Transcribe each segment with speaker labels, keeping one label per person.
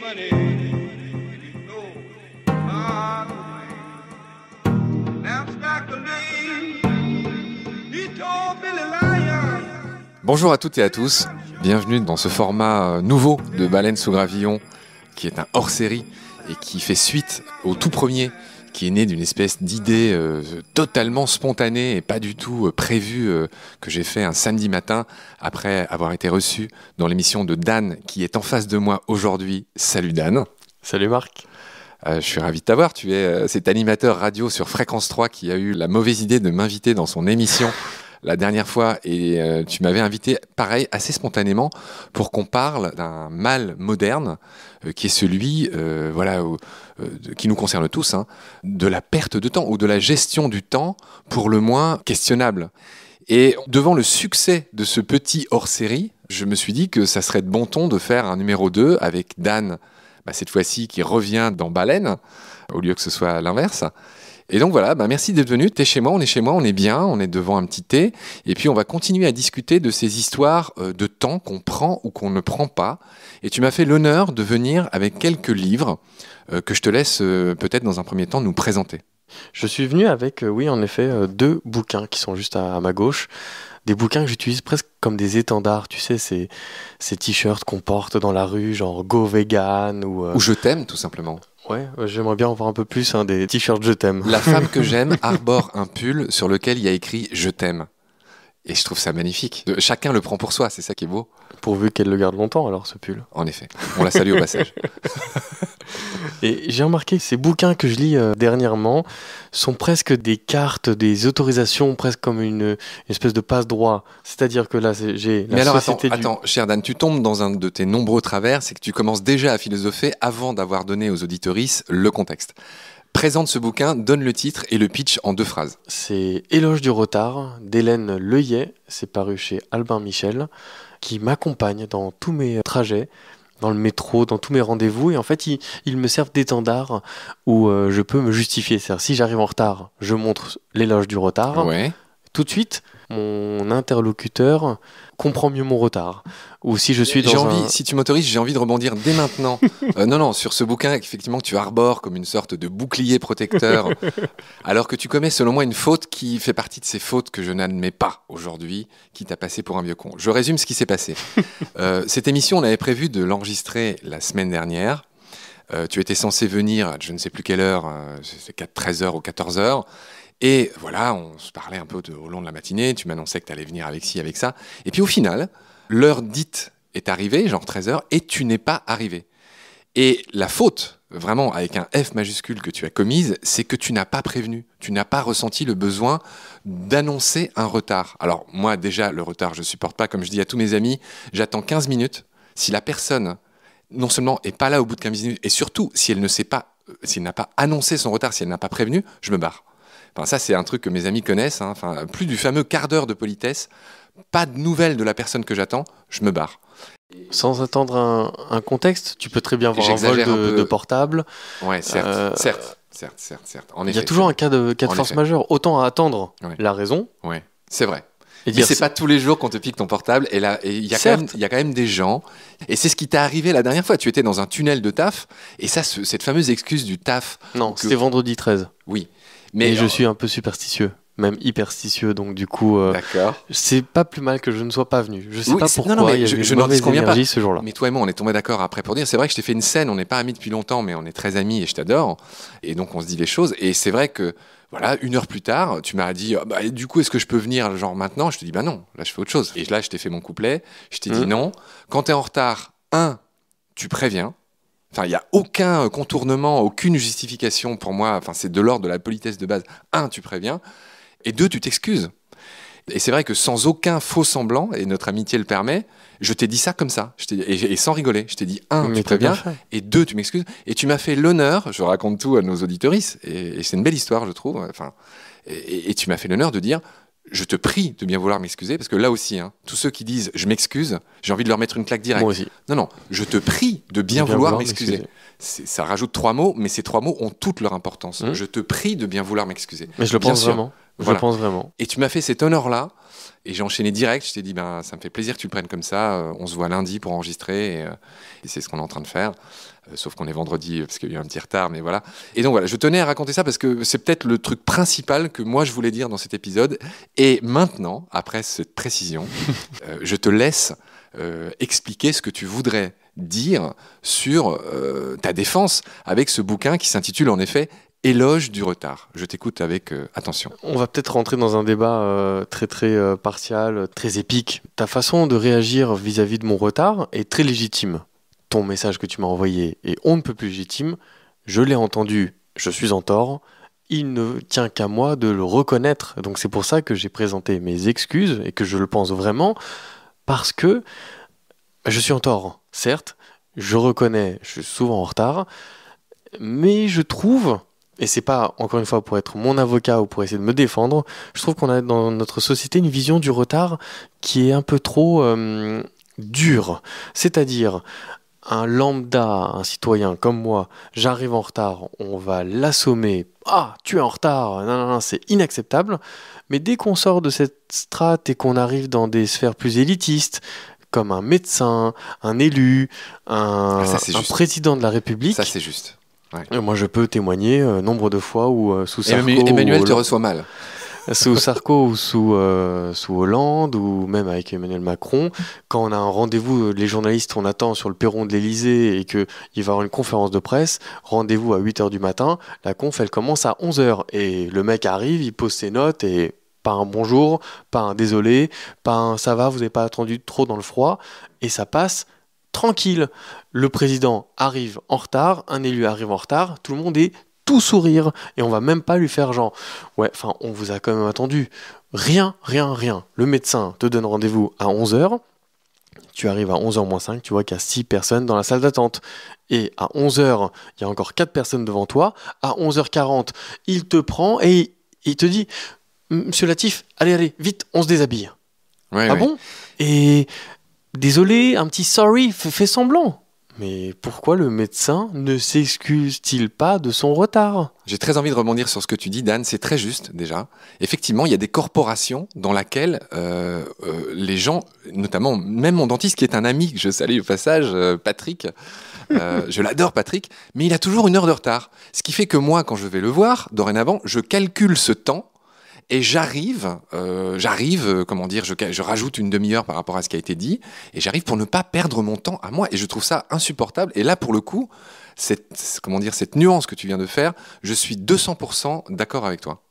Speaker 1: money go far away. Now Spike Lee, he told Billy Lion.
Speaker 2: Bonjour à toutes et à tous, bienvenue dans ce format nouveau de Baleine sous gravillon qui est un hors-série et qui fait suite au tout premier qui est né d'une espèce d'idée totalement spontanée et pas du tout prévue que j'ai fait un samedi matin après avoir été reçu dans l'émission de Dan qui est en face de moi aujourd'hui. Salut Dan.
Speaker 3: Salut Marc.
Speaker 2: Je suis ravi de t'avoir, tu es cet animateur radio sur Fréquence 3 qui a eu la mauvaise idée de m'inviter dans son émission la dernière fois et tu m'avais invité, pareil, assez spontanément pour qu'on parle d'un mal moderne qui est celui, qui nous concerne tous, hein, de la perte de temps ou de la gestion du temps pour le moins questionnable. Et devant le succès de ce petit hors-série, je me suis dit que ça serait de bon ton de faire un numéro 2 avec Dan, cette fois-ci qui revient dans Baleine, au lieu que ce soit l'inverse. Et donc voilà, merci d'être venu, t'es chez moi, on est bien, on est devant un petit thé, et puis on va continuer à discuter de ces histoires de temps qu'on prend ou qu'on ne prend pas. Et tu m'as fait l'honneur de venir avec quelques livres que je te laisse peut-être dans un premier temps nous présenter.
Speaker 3: Je suis venu avec, oui en effet, 2 bouquins qui sont juste à ma gauche. Des bouquins que j'utilise presque comme des étendards, tu sais, ces t-shirts qu'on porte dans la rue, genre Go Vegan
Speaker 2: ou Je t'aime, tout simplement.
Speaker 3: Ouais, j'aimerais bien en voir un peu plus, des t-shirts Je t'aime.
Speaker 2: La femme que j'aime arbore un pull sur lequel il y a écrit Je t'aime. Et je trouve ça magnifique. Chacun le prend pour soi, c'est ça qui est beau.
Speaker 3: Pourvu qu'elle le garde longtemps, alors, ce pull.
Speaker 2: En effet. On la salue au passage.
Speaker 3: Et j'ai remarqué que ces bouquins que je lis dernièrement sont presque des cartes, des autorisations, presque comme une espèce de passe-droit. C'est-à-dire que là, j'ai la
Speaker 2: Mais alors,
Speaker 3: société
Speaker 2: attends, cher Dan, tu tombes dans un de tes nombreux travers, c'est que tu commences déjà à philosopher avant d'avoir donné aux auditorices le contexte. Présente ce bouquin, donne le titre et le pitch en 2 phrases.
Speaker 3: C'est Éloge du retard d'Hélène Leuillet, c'est paru chez Albin Michel, qui m'accompagne dans tous mes trajets, dans le métro, dans tous mes rendez-vous, et en fait ils me servent d'étendard où je peux me justifier. C'est-à-dire si j'arrive en retard, je montre l'éloge du retard.
Speaker 2: Ouais.
Speaker 3: Tout de suite, mon interlocuteur comprend mieux mon retard. Ou si je suis
Speaker 2: si tu m'autorises, j'ai envie de rebondir dès maintenant. Non, sur ce bouquin, effectivement, que tu arbores comme une sorte de bouclier protecteur, alors que tu commets, selon moi, une faute qui fait partie de ces fautes que je n'admets pas aujourd'hui, qui t'a passé pour un vieux con. Je résume ce qui s'est passé. Cette émission, on avait prévu de l'enregistrer la semaine dernière. Tu étais censé venir, je ne sais plus quelle heure, c'est 13h ou 14h. Et voilà, on se parlait un peu au long de la matinée, tu m'annonçais que tu allais venir avec ci, avec ça. Et puis au final, l'heure dite est arrivée, genre 13h, et tu n'es pas arrivé. Et la faute, vraiment avec un F majuscule que tu as commise, c'est que tu n'as pas prévenu. Tu n'as pas ressenti le besoin d'annoncer un retard. Alors moi déjà, le retard, je ne supporte pas. Comme je dis à tous mes amis, j'attends 15 minutes. Si la personne, non seulement n'est pas là au bout de 15 minutes, et surtout, si elle n'a pas annoncé son retard, si elle n'a pas prévenu, je me barre. Enfin, ça, c'est un truc que mes amis connaissent. Hein. Enfin, plus du fameux quart d'heure de politesse, pas de nouvelles de la personne que j'attends, je me barre.
Speaker 3: Sans attendre un contexte, tu peux très bien voir un vol de portable.
Speaker 2: Ouais, certes. En effet,
Speaker 3: il y a toujours un cas de force majeure. Autant attendre la raison.
Speaker 2: Ouais, c'est vrai. Mais c'est pas tous les jours qu'on te pique ton portable. Et là, il y a quand même des gens. Et c'est ce qui t'est arrivé la dernière fois. Tu étais dans un tunnel de taf. Et ça, cette fameuse excuse du taf.
Speaker 3: Non, c'était vendredi 13.
Speaker 2: Oui.
Speaker 3: Mais je suis un peu superstitieux, même hyperstitieux, donc du coup, c'est pas plus mal que je ne sois pas venu. Je sais pas pourquoi, je n'en dis combien pas. Ce jour-là.
Speaker 2: Mais toi et moi, on est tombés d'accord après pour dire, c'est vrai que je t'ai fait une scène, on n'est pas amis depuis longtemps, mais on est très amis et je t'adore. Et donc on se dit les choses. Et c'est vrai que, voilà, 1 heure plus tard, tu m'as dit, du coup, est-ce que je peux venir genre maintenant ? Je te dis, non, là je fais autre chose. Et là, je t'ai fait mon couplet, je t'ai dit non. Quand t'es en retard, tu préviens. Enfin, il n'y a aucun contournement, aucune justification pour moi. Enfin, c'est de l'ordre de la politesse de base. 1, tu préviens. Et 2, tu t'excuses. Et c'est vrai que sans aucun faux semblant, et notre amitié le permet, je t'ai dit ça comme ça. Et sans rigoler. Je t'ai dit 1, tu préviens. Et 2, tu m'excuses. Et tu m'as fait l'honneur, je raconte tout à nos auditorices, et c'est une belle histoire, je trouve. Enfin, et tu m'as fait l'honneur de dire... Je te prie de bien vouloir m'excuser, parce que là aussi, tous ceux qui disent « je m'excuse », j'ai envie de leur mettre une claque directe.
Speaker 3: Moi aussi.
Speaker 2: Non, je te prie de bien vouloir m'excuser. Ça rajoute 3 mots, mais ces 3 mots ont toute leur importance. Je te prie de bien vouloir m'excuser.
Speaker 3: Mais je le pense vraiment. Je le pense vraiment.
Speaker 2: Et tu m'as fait cet honneur-là, Et j'ai enchaîné direct. Je t'ai dit, ben, ça me fait plaisir que tu le prennes comme ça. On se voit lundi pour enregistrer. Et c'est ce qu'on est en train de faire. Sauf qu'on est vendredi parce qu'il y a eu un petit retard, mais voilà. Et donc voilà, je tenais à raconter ça parce que c'est peut-être le truc principal que moi je voulais dire dans cet épisode. Et maintenant, après cette précision, je te laisse expliquer ce que tu voudrais dire sur ta défense avec ce bouquin qui s'intitule en effet Éloge du retard. Je t'écoute avec attention.
Speaker 3: On va peut-être rentrer dans un débat très partial, très épique. Ta façon de réagir vis-à-vis de mon retard est très légitime. Ton message que tu m'as envoyé est on ne peut plus légitime. Je l'ai entendu, je suis en tort. Il ne tient qu'à moi de le reconnaître. Donc c'est pour ça que j'ai présenté mes excuses et que je le pense vraiment parce que je suis en tort. Certes, je reconnais, je suis souvent en retard, mais je trouve, et c'est pas encore une fois pour être mon avocat ou pour essayer de me défendre, je trouve qu'on a dans notre société une vision du retard qui est un peu trop dure. C'est-à-dire, un lambda, un citoyen comme moi, j'arrive en retard, on va l'assommer. Ah, tu es en retard, non, c'est inacceptable. Mais dès qu'on sort de cette strate et qu'on arrive dans des sphères plus élitistes, comme un médecin, un élu, un président de la République.
Speaker 2: Ça, c'est juste. Ouais.
Speaker 3: Moi, je peux témoigner nombre de fois où sous Sarko...
Speaker 2: Emmanuel te reçoit mal.
Speaker 3: Sous Sarko ou sous Hollande ou même avec Emmanuel Macron, quand on a un rendez-vous, les journalistes, on attend sur le perron de l'Elysée et qu'il va y avoir une conférence de presse, rendez-vous à 8h du matin, la conf, elle commence à 11h. Et le mec arrive, il pose ses notes et pas un bonjour, pas un désolé, pas un ça va, vous n'avez pas attendu trop dans le froid, et ça passe tranquille. Le président arrive en retard, un élu arrive en retard, tout le monde est tout sourire, et on va même pas lui faire genre ouais, enfin on vous a quand même attendu. Rien. Le médecin te donne rendez-vous à 11h, tu arrives à 11h moins 5, tu vois qu'il y a 6 personnes dans la salle d'attente. Et à 11h, il y a encore 4 personnes devant toi. À 11h40, il te prend et il te dit Monsieur Latif, allez, vite, on se déshabille.
Speaker 2: Ouais,
Speaker 3: ah
Speaker 2: ouais.
Speaker 3: Bon? Et désolé, un petit sorry, fais semblant. Mais pourquoi le médecin ne s'excuse-t-il pas de son retard?
Speaker 2: J'ai très envie de rebondir sur ce que tu dis, Dan. C'est très juste, déjà. Effectivement, il y a des corporations dans lesquelles les gens, notamment même mon dentiste, qui est un ami que je salue au passage, Patrick, je l'adore, Patrick, mais il a toujours une heure de retard. Ce qui fait que moi, quand je vais le voir, dorénavant, je calcule ce temps et j'arrive, je rajoute une demi-heure par rapport à ce qui a été dit, et j'arrive pour ne pas perdre mon temps à moi. Et je trouve ça insupportable. Et là, pour le coup, cette nuance que tu viens de faire, je suis 200% d'accord avec toi.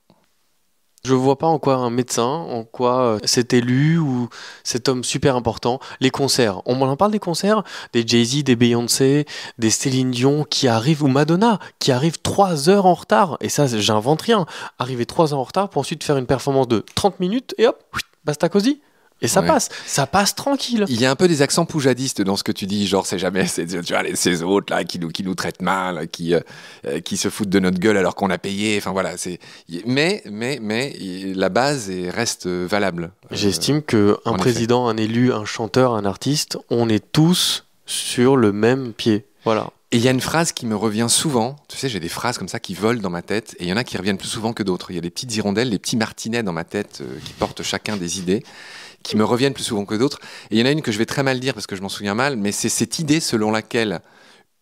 Speaker 3: Je vois pas en quoi un médecin, en quoi cet élu ou cet homme super important, les concerts. On m'en parle des concerts, des Jay-Z, des Beyoncé, des Céline Dion qui arrivent, ou Madonna, qui arrivent 3 heures en retard. Et ça, j'invente rien. Arriver 3 heures en retard pour ensuite faire une performance de 30 minutes et hop, basta cosy. Et ça passe tranquille.
Speaker 2: Il y a un peu des accents poujadistes dans ce que tu dis, genre tu vois, ces autres là qui nous traitent mal, qui se foutent de notre gueule alors qu'on a payé. Enfin voilà, mais la base reste valable.
Speaker 3: J'estime que un président, un élu, un chanteur, un artiste, on est tous sur le même pied. Voilà.
Speaker 2: Et il y a une phrase qui me revient souvent, tu sais, j'ai des phrases comme ça qui volent dans ma tête, et il y en a qui reviennent plus souvent que d'autres. Il y a des petites hirondelles, des petits martinets dans ma tête qui portent chacun des idées, qui me reviennent plus souvent que d'autres. Et il y en a une que je vais très mal dire parce que je m'en souviens mal, mais c'est cette idée selon laquelle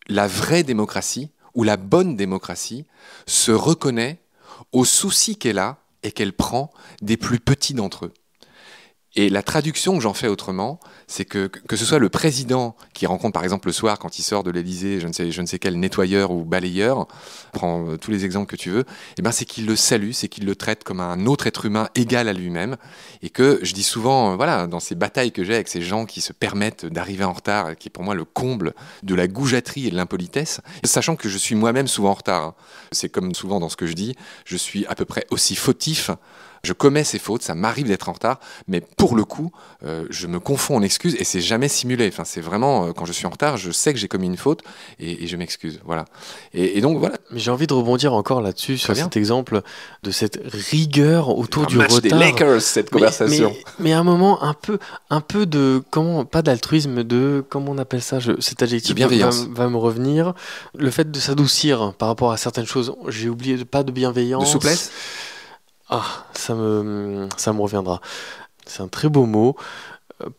Speaker 2: la vraie démocratie, ou la bonne démocratie, se reconnaît aux soucis qu'elle a et qu'elle prend des plus petits d'entre eux. Et la traduction que j'en fais autrement, c'est que ce soit le président qui rencontre par exemple le soir quand il sort de l'Élysée, je ne sais quel nettoyeur ou balayeur, prends tous les exemples que tu veux, et ben c'est qu'il le salue, c'est qu'il le traite comme un autre être humain égal à lui-même, et que je dis souvent, voilà, dans ces batailles que j'ai avec ces gens qui se permettent d'arriver en retard, qui est pour moi le comble de la goujaterie et de l'impolitesse, sachant que je suis moi-même souvent en retard, hein. C'est comme souvent dans ce que je dis, je suis à peu près aussi fautif. Je commets ces fautes, ça m'arrive d'être en retard, mais pour le coup, je me confonds en excuses et c'est jamais simulé. Enfin, c'est vraiment, quand je suis en retard, je sais que j'ai commis une faute et je m'excuse. Voilà. Et donc, voilà.
Speaker 3: Mais j'ai envie de rebondir encore là-dessus, sur cet exemple de cette rigueur autour du retard.
Speaker 2: Des Lakers, cette conversation.
Speaker 3: Mais à un moment, un peu de, pas d'altruisme, comment on appelle ça, cet adjectif va me revenir. Le fait de s'adoucir par rapport à certaines choses, j'ai oublié, pas de bienveillance.
Speaker 2: De souplesse.
Speaker 3: Ah, ça me reviendra. C'est un très beau mot.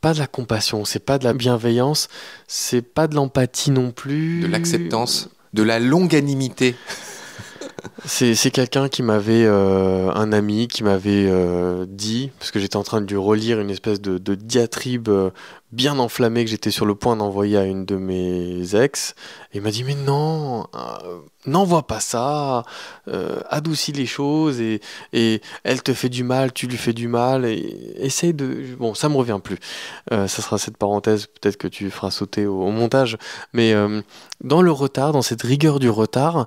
Speaker 3: Pas de la compassion, c'est pas de la bienveillance, c'est pas de l'empathie non plus.
Speaker 2: De l'acceptance, de la longanimité.
Speaker 3: C'est quelqu'un qui m'avait, un ami qui m'avait dit, parce que j'étais en train de lui relire une espèce de diatribe bien enflammée que j'étais sur le point d'envoyer à une de mes ex, et il m'a dit mais non, n'envoie pas ça, adoucis les choses, et elle te fait du mal, tu lui fais du mal, et essaye de... Bon, ça me revient plus. Ça sera cette parenthèse, peut-être que tu feras sauter au montage, mais dans le retard, dans cette rigueur du retard,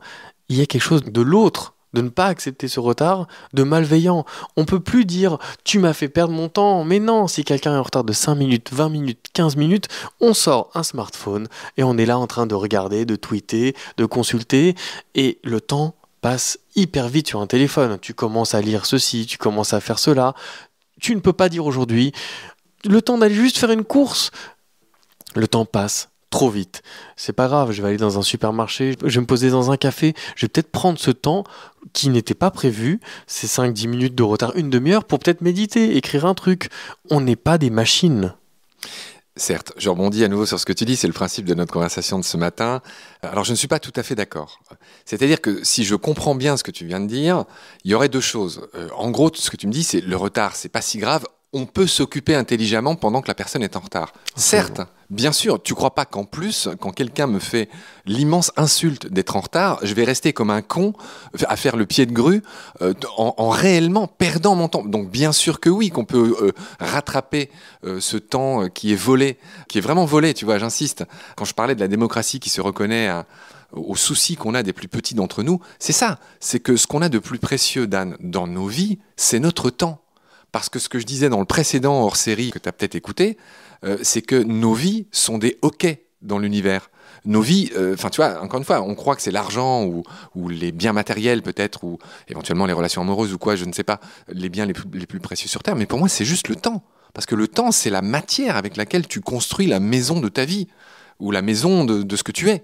Speaker 3: il y a quelque chose de l'autre, de ne pas accepter ce retard, de malveillant. On peut plus dire « tu m'as fait perdre mon temps ». Mais non, si quelqu'un est en retard de 5 minutes, 20 minutes, 15 minutes, on sort un smartphone et on est là en train de regarder, de tweeter, de consulter, et le temps passe hyper vite sur un téléphone. Tu commences à lire ceci, tu commences à faire cela. Tu ne peux pas dire aujourd'hui le temps d'aller juste faire une course. Le temps passe trop vite. C'est pas grave, je vais aller dans un supermarché, je vais me poser dans un café, je vais peut-être prendre ce temps qui n'était pas prévu, ces 5-10 minutes de retard, une demi-heure, pour peut-être méditer, écrire un truc. On n'est pas des machines.
Speaker 2: Certes, je rebondis à nouveau sur ce que tu dis, c'est le principe de notre conversation de ce matin. Alors je ne suis pas tout à fait d'accord. C'est-à-dire que si je comprends bien ce que tu viens de dire, il y aurait deux choses. En gros, ce que tu me dis, c'est le retard, c'est pas si grave. On peut s'occuper intelligemment pendant que la personne est en retard. Certes, bien sûr, tu crois pas qu'en plus, quand quelqu'un me fait l'immense insulte d'être en retard, je vais rester comme un con à faire le pied de grue en réellement perdant mon temps. Donc bien sûr que oui, qu'on peut rattraper ce temps qui est volé, qui est vraiment volé, tu vois, j'insiste. Quand je parlais de la démocratie qui se reconnaît aux soucis qu'on a des plus petits d'entre nous, c'est ça. C'est que ce qu'on a de plus précieux, Dan, dans nos vies, c'est notre temps. Parce que ce que je disais dans le précédent hors-série que tu as peut-être écouté, c'est que nos vies sont des hoquets dans l'univers. Nos vies, tu vois, encore une fois, on croit que c'est l'argent ou les biens matériels peut-être, ou éventuellement les relations amoureuses ou quoi, je ne sais pas, les biens les plus précieux sur Terre. Mais pour moi, c'est juste le temps. Parce que le temps, c'est la matière avec laquelle tu construis la maison de ta vie, ou la maison de ce que tu es.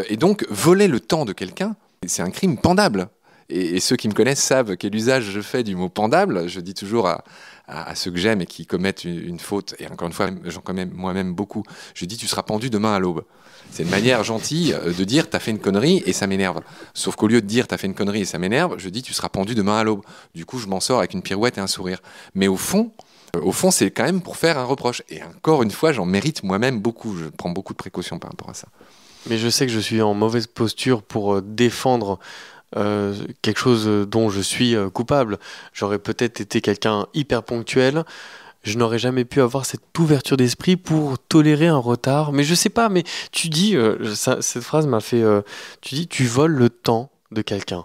Speaker 2: Et donc, voler le temps de quelqu'un, c'est un crime pendable. Et ceux qui me connaissent savent quel usage je fais du mot pendable. Je dis toujours à ceux que j'aime et qui commettent une faute, et encore une fois, j'en commets moi-même beaucoup, je dis tu seras pendu demain à l'aube. C'est une manière gentille de dire t'as fait une connerie et ça m'énerve. Sauf qu'au lieu de dire t'as fait une connerie et ça m'énerve, je dis tu seras pendu demain à l'aube. Du coup, je m'en sors avec une pirouette et un sourire. Mais au fond, c'est quand même pour faire un reproche. Et encore une fois, j'en mérite moi-même beaucoup. Je prends beaucoup de précautions par rapport à ça.
Speaker 3: Mais je sais que je suis en mauvaise posture pour défendre quelque chose dont je suis coupable. J'aurais peut-être été quelqu'un hyper ponctuel. Je n'aurais jamais pu avoir cette ouverture d'esprit pour tolérer un retard. Mais je sais pas, mais tu dis, cette phrase m'a fait... tu dis, tu voles le temps de quelqu'un.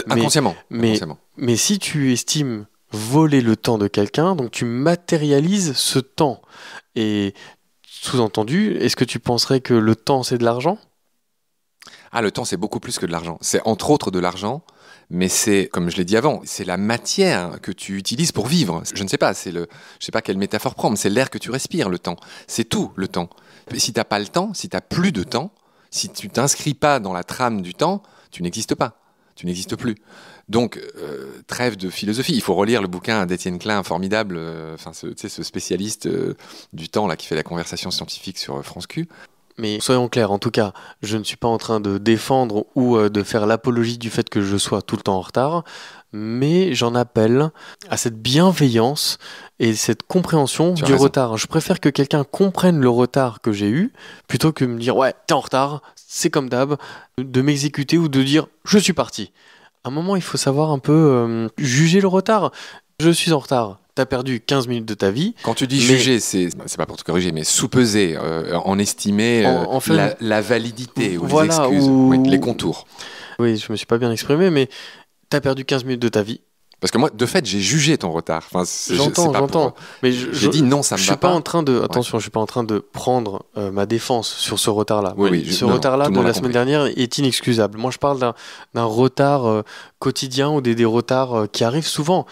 Speaker 2: Inconsciemment.
Speaker 3: Mais si tu estimes voler le temps de quelqu'un, donc tu matérialises ce temps. Et sous-entendu, est-ce que tu penserais que le temps, c'est de l'argent ?
Speaker 2: Ah, le temps, c'est beaucoup plus que de l'argent. C'est entre autres de l'argent, mais c'est, comme je l'ai dit avant, c'est la matière que tu utilises pour vivre. Je ne sais pas, je sais pas quelle métaphore prendre, c'est l'air que tu respires, le temps. C'est tout, le temps. Et si t'as pas le temps, si t'as plus de temps, si tu t'inscris pas dans la trame du temps, tu n'existes pas. Tu n'existes plus. Donc, trêve de philosophie. Il faut relire le bouquin d'Étienne Klein, formidable, ce spécialiste du temps là, qui fait la conversation scientifique sur France Q.
Speaker 3: Mais soyons clairs, en tout cas, je ne suis pas en train de défendre ou de faire l'apologie du fait que je sois tout le temps en retard, mais j'en appelle à cette bienveillance et cette compréhension du retard. Je préfère que quelqu'un comprenne le retard que j'ai eu, plutôt que me dire « ouais, t'es en retard, c'est comme d'hab », de m'exécuter ou de dire « je suis parti ». À un moment, il faut savoir un peu juger le retard. Je suis en retard. T'as perdu 15 minutes de ta vie.
Speaker 2: Quand tu dis juger, c'est pas pour te corriger, mais sous-peser, en estimer en fait, la validité ou les excuses, les contours.
Speaker 3: Oui, je me suis pas bien exprimé, mais t'as perdu 15 minutes de ta vie.
Speaker 2: Parce que moi, de fait, j'ai jugé ton retard. Enfin,
Speaker 3: j'entends. Mais
Speaker 2: j'ai dit non, ça me va pas.
Speaker 3: Attention, je suis pas en train de prendre ma défense sur ce retard-là.
Speaker 2: Oui,
Speaker 3: ce retard-là de la semaine dernière est inexcusable. Moi, je parle d'un retard quotidien ou des retards qui arrivent souvent.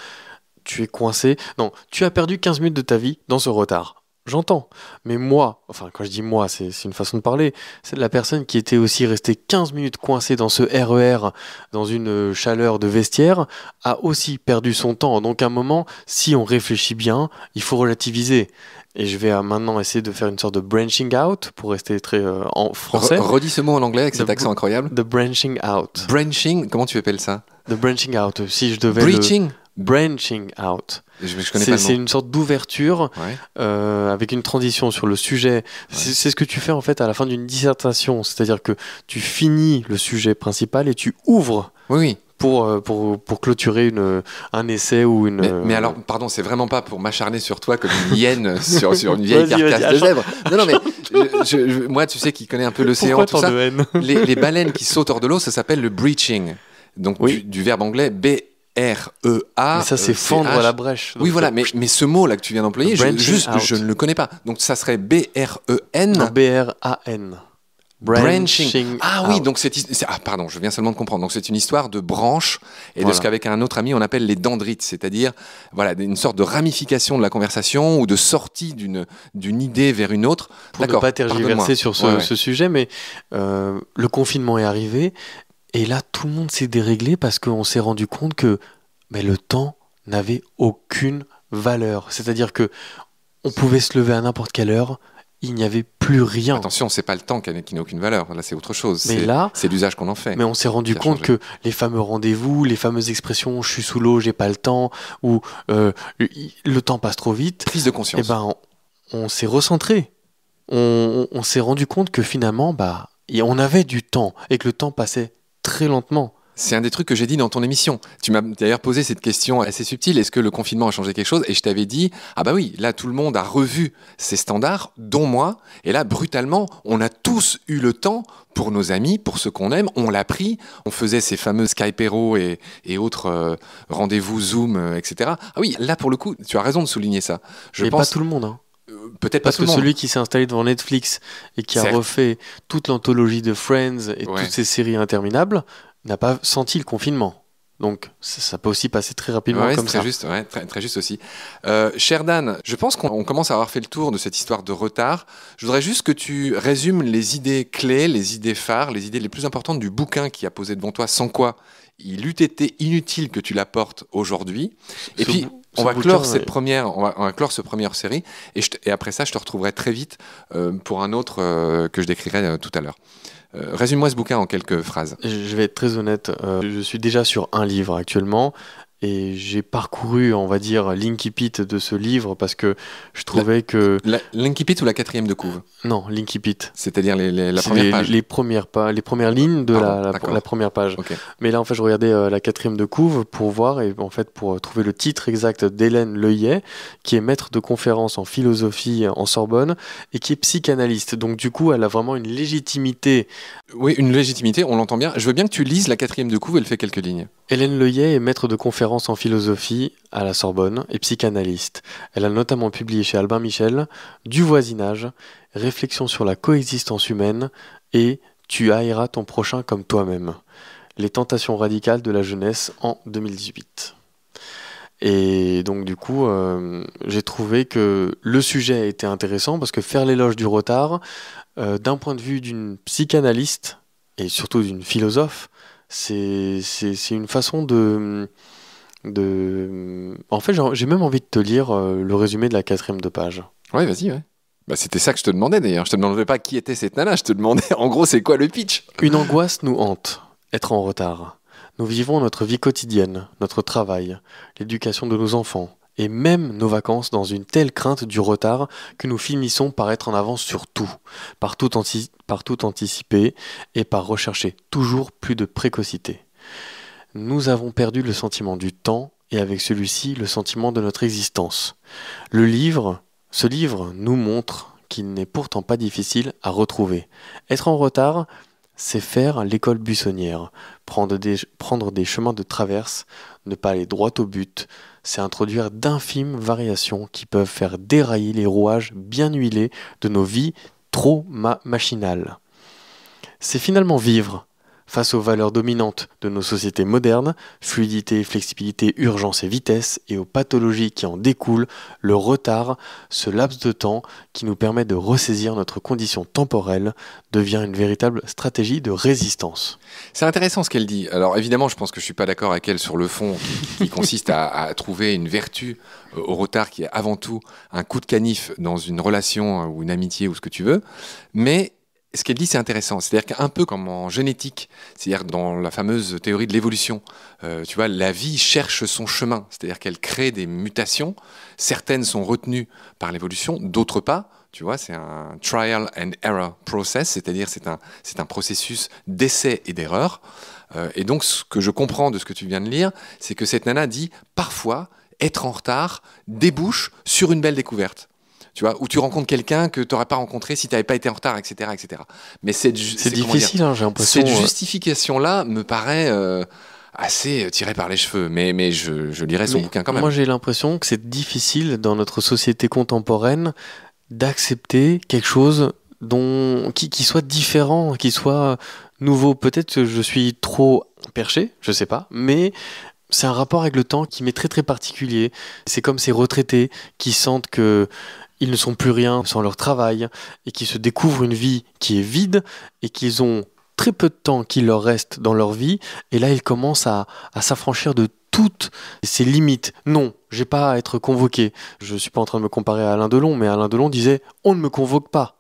Speaker 3: Tu es coincé. Non, tu as perdu 15 minutes de ta vie dans ce retard. j'entends. Mais moi, enfin, quand je dis moi, c'est une façon de parler. C'est la personne qui était aussi restée 15 minutes coincée dans ce RER, dans une chaleur de vestiaire, a aussi perdu son temps. Donc, à un moment, si on réfléchit bien, il faut relativiser. Et je vais maintenant essayer de faire une sorte de branching out pour rester très en français.
Speaker 2: Redis ce mot en anglais avec cet
Speaker 3: The
Speaker 2: accent incroyable.
Speaker 3: The branching out.
Speaker 2: Branching, comment tu appelles ça?
Speaker 3: The branching out. Si je devais
Speaker 2: Breaching?
Speaker 3: branching out.
Speaker 2: Je connais pas le
Speaker 3: C'est
Speaker 2: mot.
Speaker 3: une sorte d'ouverture
Speaker 2: Ouais.
Speaker 3: avec une transition sur le sujet. C'est ce que tu fais en fait à la fin d'une dissertation. C'est-à-dire que tu finis le sujet principal et tu ouvres
Speaker 2: Oui, oui.
Speaker 3: pour clôturer un essai ou une...
Speaker 2: Mais alors, pardon, c'est vraiment pas pour m'acharner sur toi comme une hyène sur une vieille
Speaker 3: Vas-y,
Speaker 2: carcasse
Speaker 3: vas-y,
Speaker 2: de zèbre. Non, mais moi, tu sais, qui connais un peu l'océan,
Speaker 3: Pourquoi
Speaker 2: tout
Speaker 3: tant
Speaker 2: ça,
Speaker 3: de haine?
Speaker 2: les baleines qui sautent hors de l'eau, ça s'appelle le breaching. Donc,
Speaker 3: Oui.
Speaker 2: du verbe anglais B-R-E-A.
Speaker 3: Mais ça, c'est fendre
Speaker 2: C-H.
Speaker 3: la brèche.
Speaker 2: Oui,
Speaker 3: Donc,
Speaker 2: voilà, mais ce mot-là que tu viens d'employer,
Speaker 3: Branching out.
Speaker 2: je ne le connais pas. Donc, ça serait B-R-E-N.
Speaker 3: non, B-R-A-N.
Speaker 2: Branching. Ah oui,
Speaker 3: out.
Speaker 2: donc pardon, je viens seulement de comprendre. Donc c'est une histoire de branches et de
Speaker 3: Voilà.
Speaker 2: ce qu'avec un autre ami on appelle les dendrites, c'est-à-dire voilà une sorte de ramification de la conversation ou de sortie d'une idée vers une autre.
Speaker 3: Pour ne
Speaker 2: D'accord.
Speaker 3: pas tergiverser
Speaker 2: pardonne-moi.
Speaker 3: sur
Speaker 2: Ouais, ouais.
Speaker 3: ce sujet, mais le confinement est arrivé et là tout le monde s'est déréglé parce qu'on s'est rendu compte que le temps n'avait aucune valeur. C'est-à-dire que on pouvait se lever à n'importe quelle heure, il n'y avait plus rien.
Speaker 2: Attention, c'est pas le temps qui n'a aucune valeur. Là, c'est autre chose.
Speaker 3: Mais là,
Speaker 2: c'est l'usage qu'on en fait.
Speaker 3: mais on s'est rendu
Speaker 2: qui a
Speaker 3: compte
Speaker 2: changé.
Speaker 3: que les fameux rendez-vous, les fameuses expressions "je suis sous l'eau, j'ai pas le temps" ou le temps passe trop vite,
Speaker 2: Prise de conscience.
Speaker 3: eh ben on s'est recentré. On s'est rendu compte que finalement, on avait du temps et que le temps passait très lentement.
Speaker 2: C'est un des trucs que j'ai dit dans ton émission. Tu m'as d'ailleurs posé cette question assez subtile. Est-ce que le confinement a changé quelque chose? Et je t'avais dit, ah bah oui, là tout le monde a revu ses standards, dont moi. Et là, brutalement, on a tous eu le temps pour nos amis, pour ceux qu'on aime. On l'a pris. On faisait ces fameux Skypero et autres rendez-vous Zoom, etc. Ah oui, là pour le coup, tu as raison de souligner ça. Je
Speaker 3: Et
Speaker 2: pense
Speaker 3: pas tout le monde. Hein.
Speaker 2: peut-être pas
Speaker 3: Parce
Speaker 2: tout
Speaker 3: que
Speaker 2: le monde.
Speaker 3: celui qui s'est installé devant Netflix et qui a
Speaker 2: Certes.
Speaker 3: refait toute l'anthologie de Friends et
Speaker 2: Ouais.
Speaker 3: toutes ces séries interminables n'a pas senti le confinement. Donc ça peut aussi passer très rapidement
Speaker 2: Ouais,
Speaker 3: comme
Speaker 2: c'est très
Speaker 3: ça.
Speaker 2: juste, ouais, très, très juste aussi. Cher Dan, je pense qu'on commence à avoir fait le tour de cette histoire de retard. Je voudrais juste que tu résumes les idées clés, les idées phares, les idées les plus importantes du bouquin qui a posé devant toi, sans quoi il eût été inutile que tu l'apportes aujourd'hui. Et puis, on va clore cette première, on va clore cette première série, et après ça, je te retrouverai très vite pour un autre que je décrirai tout à l'heure. Résume-moi ce bouquin en quelques phrases.
Speaker 3: Je vais être très honnête, je suis déjà sur un livre actuellement et j'ai parcouru, on va dire, l'incipit de ce livre parce que je trouvais que...
Speaker 2: L'incipit ou la quatrième de couve?
Speaker 3: Non, l'incipit.
Speaker 2: C'est-à-dire la
Speaker 3: C'est
Speaker 2: première page.
Speaker 3: les premières lignes de
Speaker 2: Pardon, d'accord.
Speaker 3: la première page.
Speaker 2: Ok.
Speaker 3: Mais là, en fait, je regardais la quatrième de couve pour voir et en fait pour trouver le titre exact d'Hélène Leuillet, qui est maître de conférence en philosophie en Sorbonne et qui est psychanalyste. Donc du coup, elle a vraiment une légitimité.
Speaker 2: Oui, une légitimité, on l'entend bien. Je veux bien que tu lises la quatrième de couve, elle fait quelques lignes.
Speaker 3: Hélène Leuillet est maître de conférence en philosophie à la Sorbonne et psychanalyste. Elle a notamment publié chez Albin Michel Du voisinage, Réflexion sur la coexistence humaine et Tu haïras ton prochain comme toi-même. Les tentations radicales de la jeunesse en 2018. Et donc du coup, j'ai trouvé que le sujet était intéressant parce que faire l'éloge du retard, d'un point de vue d'une psychanalyste et surtout d'une philosophe, c'est une façon En fait, j'ai même envie de te lire le résumé de la quatrième de page.
Speaker 2: Ouais, vas-y, ouais. Bah, c'était ça que je te demandais d'ailleurs. Je te demandais pas qui était cette nana, je te demandais en gros c'est quoi le pitch.
Speaker 3: Une angoisse nous hante, être en retard. Nous vivons notre vie quotidienne, notre travail, l'éducation de nos enfants, et même nos vacances dans une telle crainte du retard que nous finissons par être en avance sur tout, par tout anticiper et par rechercher toujours plus de précocité. Nous avons perdu le sentiment du temps et avec celui-ci le sentiment de notre existence. Ce livre nous montre qu'il n'est pourtant pas difficile à retrouver. Être en retard, c'est faire l'école buissonnière, prendre des chemins de traverse, ne pas aller droit au but, c'est introduire d'infimes variations qui peuvent faire dérailler les rouages bien huilés de nos vies trop machinales. C'est finalement vivre, Face aux valeurs dominantes de nos sociétés modernes, fluidité, flexibilité, urgence et vitesse, et aux pathologies qui en découlent, le retard, ce laps de temps qui nous permet de ressaisir notre condition temporelle, devient une véritable stratégie de résistance.
Speaker 2: C'est intéressant ce qu'elle dit. Alors évidemment, je pense que je suis pas d'accord avec elle sur le fond, qui consiste à trouver une vertu au retard qui est avant tout un coup de canif dans une relation ou une amitié ou ce que tu veux. Mais ce qu'elle dit, c'est intéressant. C'est-à-dire qu'un peu comme en génétique, c'est-à-dire dans la fameuse théorie de l'évolution, tu vois, la vie cherche son chemin. C'est-à-dire qu'elle crée des mutations. Certaines sont retenues par l'évolution, d'autres pas. Tu vois, c'est un trial and error process, c'est-à-dire c'est un processus d'essai et d'erreur. Et donc, ce que je comprends de ce que tu viens de lire, c'est que cette nana dit, parfois, être en retard débouche sur une belle découverte. Tu vois, où tu rencontres quelqu'un que tu n'aurais pas rencontré si tu n'avais pas été en retard, etc., etc. Mais c'est
Speaker 3: difficile, hein, j'ai l'impression.
Speaker 2: Cette justification-là me paraît assez tirée par les cheveux. Mais je lirai son bouquin quand même.
Speaker 3: Moi, j'ai l'impression que c'est difficile dans notre société contemporaine d'accepter quelque chose qui soit différent, qui soit nouveau. Peut-être que je suis trop perché, je sais pas, mais c'est un rapport avec le temps qui m'est très très particulier. C'est comme ces retraités qui sentent que ils ne sont plus rien sans leur travail et qui se découvrent une vie qui est vide et qu'ils ont très peu de temps qui leur reste dans leur vie. Et là, ils commencent à s'affranchir de toutes ces limites. Non, j'ai pas à être convoqué. Je suis pas en train de me comparer à Alain Delon, mais Alain Delon disait « On ne me convoque pas.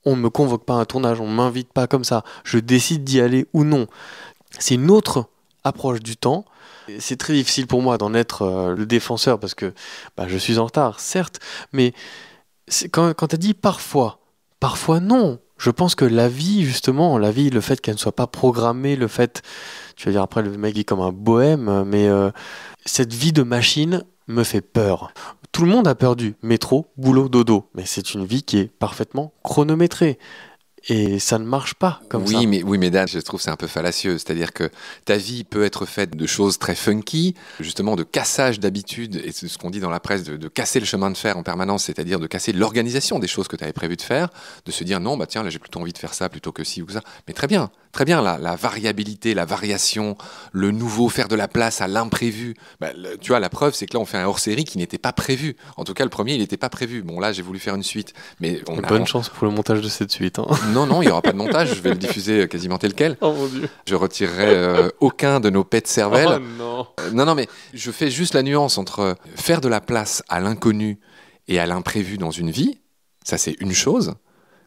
Speaker 3: On ne me convoque pas à un tournage, on ne m'invite pas comme ça. Je décide d'y aller ou non. » C'est une autre approche du temps. C'est très difficile pour moi d'en être le défenseur parce que je suis en retard, certes, mais quand tu as dit parfois non. Je pense que la vie, justement, le fait qu'elle ne soit pas programmée, le fait, tu vas dire après le mec est comme un bohème, mais cette vie de machine me fait peur. Tout le monde a peur du métro, boulot, dodo, mais c'est une vie qui est parfaitement chronométrée. Et ça ne marche pas comme ça.
Speaker 2: Oui, mais Dan, je trouve que c'est un peu fallacieux. C'est-à-dire que ta vie peut être faite de choses très funky, justement de cassage d'habitude, et c'est ce qu'on dit dans la presse, de casser le chemin de fer en permanence, c'est-à-dire de casser l'organisation des choses que tu avais prévu de faire, de se dire non, tiens, là j'ai plutôt envie de faire ça plutôt que ci ou ça. Mais très bien, la variabilité, la variation, le nouveau, faire de la place à l'imprévu. Tu vois, la preuve, c'est que là on fait un hors-série qui n'était pas prévu. En tout cas, le premier, il n'était pas prévu. Bon, là, j'ai voulu faire une suite. Mais
Speaker 3: bonne chance pour le montage de cette suite. Hein.
Speaker 2: Non, il n'y aura pas de montage, je vais le diffuser quasiment tel quel.
Speaker 3: Oh mon Dieu.
Speaker 2: Je retirerai aucun de nos pets de cervelle.
Speaker 3: Oh non.
Speaker 2: Non, mais je fais juste la nuance entre faire de la place à l'inconnu et à l'imprévu dans une vie, ça c'est une chose,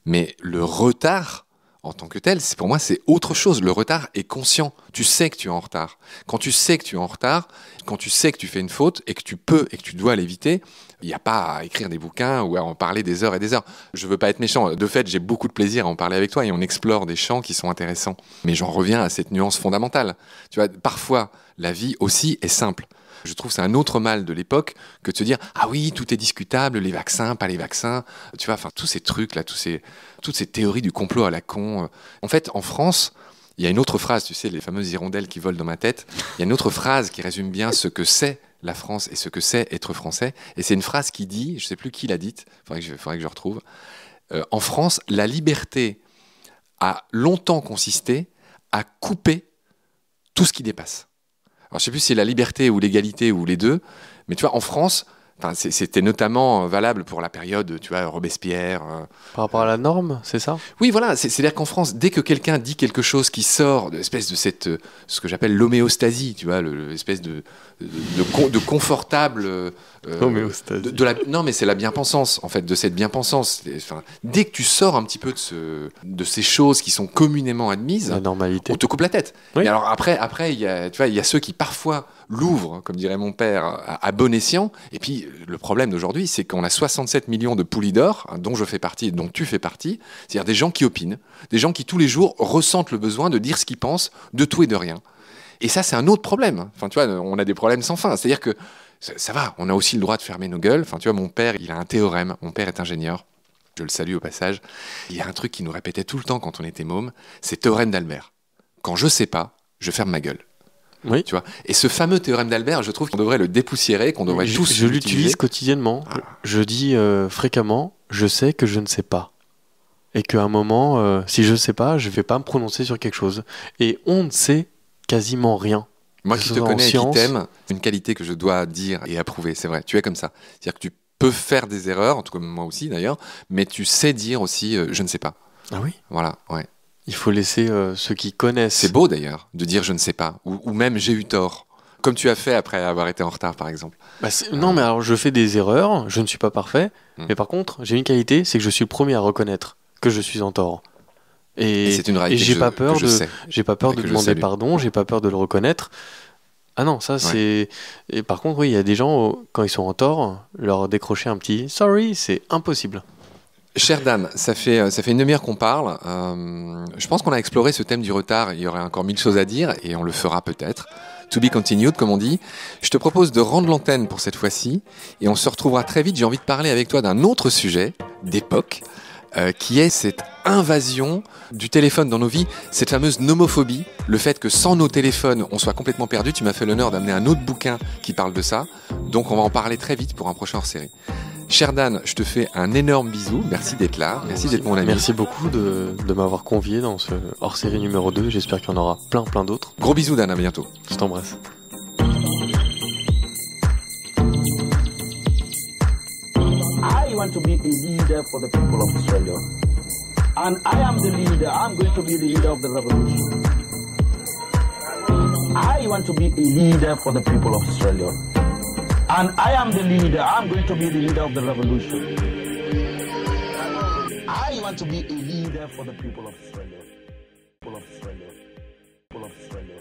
Speaker 2: mais le retard en tant que tel, pour moi, c'est autre chose. Le retard est conscient. Tu sais que tu es en retard. Quand tu sais que tu es en retard, quand tu sais que tu fais une faute et que tu peux et que tu dois l'éviter, il n'y a pas à écrire des bouquins ou à en parler des heures et des heures. Je ne veux pas être méchant. De fait, j'ai beaucoup de plaisir à en parler avec toi et on explore des champs qui sont intéressants. Mais j'en reviens à cette nuance fondamentale. Tu vois, parfois, la vie aussi est simple. Je trouve que c'est un autre mal de l'époque que de se dire « Ah oui, tout est discutable, les vaccins, pas les vaccins. » Tu vois, enfin, tous ces trucs-là, toutes ces théories du complot à la con. En fait, en France, il y a une autre phrase, tu sais, les fameuses hirondelles qui volent dans ma tête. Il y a une autre phrase qui résume bien ce que c'est la France et ce que c'est être français. Et c'est une phrase qui dit, je ne sais plus qui l'a dite, il faudrait que je retrouve. En France, la liberté a longtemps consisté à couper tout ce qui dépasse. Alors, je ne sais plus si c'est la liberté ou l'égalité ou les deux, mais tu vois, en France, c'était notamment valable pour la période, tu vois, Robespierre.
Speaker 3: Par rapport à la norme, c'est ça ?
Speaker 2: Oui, voilà. C'est-à-dire qu'en France, dès que quelqu'un dit quelque chose qui sort de l'espèce de ce que j'appelle l'homéostasie, tu vois, l'espèce de confortable.
Speaker 3: Homéostasie.
Speaker 2: Non, mais c'est la bien-pensance, en fait, de cette bien-pensance. Dès que tu sors un petit peu de ces choses qui sont communément admises,
Speaker 3: la normalité,
Speaker 2: on te coupe la tête.
Speaker 3: Oui.
Speaker 2: Et alors après, il y a ceux qui parfois l'ouvrent, comme dirait mon père, à bon escient. Et puis, le problème d'aujourd'hui, c'est qu'on a 67 millions de poulies d'or, dont je fais partie et dont tu fais partie, c'est-à-dire des gens qui opinent, des gens qui tous les jours ressentent le besoin de dire ce qu'ils pensent de tout et de rien. Et ça, c'est un autre problème. Enfin, tu vois, on a des problèmes sans fin. C'est-à-dire que ça va, on a aussi le droit de fermer nos gueules. Enfin, tu vois, mon père, il a un théorème. Mon père est ingénieur. Je le salue au passage. Il y a un truc qu'il nous répétait tout le temps quand on était môme, c'est théorème d'Albert. Quand je sais pas, je ferme ma gueule.
Speaker 3: Oui.
Speaker 2: Tu vois. Et ce fameux théorème d'Albert, je trouve qu'on devrait le dépoussiérer, qu'on devrait tous
Speaker 3: je l'utilise quotidiennement. Je dis fréquemment, je sais que je ne sais pas. et qu'à un moment, si je sais pas, je vais pas me prononcer sur quelque chose. Et on ne sait quasiment rien.
Speaker 2: Moi
Speaker 3: Que
Speaker 2: qui
Speaker 3: ce
Speaker 2: te
Speaker 3: soit en
Speaker 2: connais et qui
Speaker 3: science.
Speaker 2: t'aime, une qualité que je dois dire et approuver, c'est vrai, tu es comme ça. C'est-à-dire que tu peux faire des erreurs, en tout cas moi aussi d'ailleurs, mais tu sais dire aussi je ne sais pas.
Speaker 3: Ah oui.
Speaker 2: Voilà, ouais.
Speaker 3: Il faut laisser ceux qui connaissent.
Speaker 2: C'est beau d'ailleurs de dire je ne sais pas, ou même j'ai eu tort, comme tu as fait après avoir été en retard par exemple.
Speaker 3: Bah, non, mais alors je fais des erreurs, je ne suis pas parfait,
Speaker 2: Mm.
Speaker 3: mais par contre, j'ai une qualité, c'est que je suis le premier à reconnaître que je suis en tort.
Speaker 2: Et c'est une réalité
Speaker 3: j'ai
Speaker 2: que
Speaker 3: pas
Speaker 2: je,
Speaker 3: peur
Speaker 2: que je
Speaker 3: de,
Speaker 2: sais.
Speaker 3: j'ai pas peur
Speaker 2: Et
Speaker 3: de
Speaker 2: que je
Speaker 3: demander
Speaker 2: salue.
Speaker 3: pardon, j'ai pas peur de le reconnaître. Ah non, ça c'est. Et par contre, oui, il y a des gens, quand ils sont en tort, leur décrocher un petit sorry, c'est impossible.
Speaker 2: Cher Dan, ça fait une demi-heure qu'on parle. Je pense qu'on a exploré ce thème du retard. Il y aurait encore 1000 choses à dire et on le fera peut-être. To be continued, comme on dit. Je te propose de rendre l'antenne pour cette fois-ci et on se retrouvera très vite. J'ai envie de parler avec toi d'un autre sujet d'époque qui est cette invasion du téléphone dans nos vies, cette fameuse nomophobie, le fait que sans nos téléphones, on soit complètement perdu. Tu m'as fait l'honneur d'amener un autre bouquin qui parle de ça. Donc on va en parler très vite pour un prochain hors-série. Cher Dan, je te fais un énorme bisou. Merci d'être là. Merci d'être mon ami.
Speaker 3: Merci beaucoup de m'avoir convié dans ce hors-série numéro 2. J'espère qu'il y en aura plein d'autres.
Speaker 2: Gros bisous Dan, à bientôt.
Speaker 3: Je t'embrasse.
Speaker 4: I want to be a leader for the people of Australia. And I am the leader. I'm going to be the leader of the revolution. I want to be a leader for the people of Australia. And I am the leader. I'm going to be the leader of the revolution. I want to be a leader for the people of Australia. People of Australia. People of Australia.